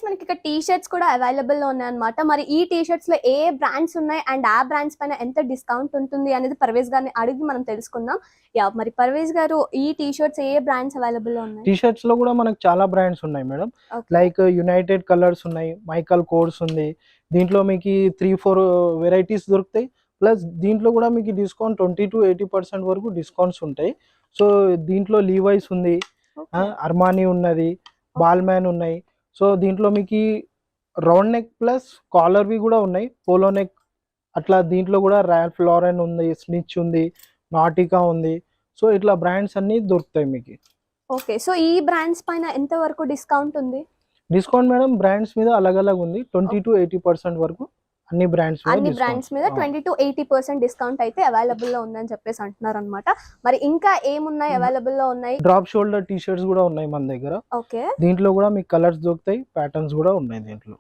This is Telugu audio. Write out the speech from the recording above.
గైస్ మనకి ఇక్కడ టీ షర్ట్స్ కూడా అవైలబుల్ లో ఉన్నాయి అన్నమాట. మరి ఈ టీ షర్ట్స్ లో ఏ బ్రాండ్స్ ఉన్నాయి అండ్ ఆ బ్రాండ్స్ పైన ఎంత డిస్కౌంట్ ఉంటుంది అనేది పర్వేజ్ గారిని అడిగి మనం తెలుసుకుందాం. యా, మరి పర్వేజ్ గారు ఈ టీ షర్ట్స్ ఏ బ్రాండ్స్ అవైలబుల్ లో ఉన్నాయి? టీ షర్ట్స్ లో కూడా మనకు చాలా బ్రాండ్స్ ఉన్నాయి మేడం. లైక్ యునైటెడ్ కలర్స్ ఉన్నాయి, మైకల్ కోర్స్ ఉంది. దీంట్లో మీకు 3-4 వెరైటీస్ దొరుకుతాయి. ప్లస్ దీంట్లో కూడా మీకు డిస్కౌంట్ 20-80% వరకు డిస్కౌంట్స్ ఉంటాయి. సో దీంట్లో లీవైస్ ఉంది, అర్మానీ ఉన్నది, బాల్మ్యాన్ ఉన్నాయి. సో దీంట్లో మీకు రౌండ్ నెక్ ప్లస్ కాలర్వి కూడా ఉన్నాయి, పోలో నెక్ అట్లా. దీంట్లో కూడా రాల్ఫ్ లారెన్ ఉంది, స్నిచ్ ఉంది, నాటికా ఉంది. సో ఇట్లా బ్రాండ్స్ అన్ని దొరుకుతాయి మీకు. ఓకే, సో ఈ బ్రాండ్స్ పైన ఎంత వరకు డిస్కౌంట్ ఉంది? డిస్కౌంట్ మేడం బ్రాండ్స్ మీద అలగ్ ఉంది. 20-80% వరకు అన్ని బ్రాండ్స్ మీద 20-80% డిస్కౌంట్ అయితే అవైలబుల్ లో ఉందని చెప్పేసి అంటున్నారు అనమాట. మరి ఇంకా ఏమున్నాయి అవైలబుల్ లో ఉన్నాయి? డ్రాప్ షోల్డర్ టీ షర్ట్స్ కూడా ఉన్నాయి మన దగ్గర. ఓకే, దీంట్లో కూడా మీకు కలర్స్ దొరుకుతాయి, ప్యాటర్న్స్ కూడా ఉన్నాయి దీంట్లో.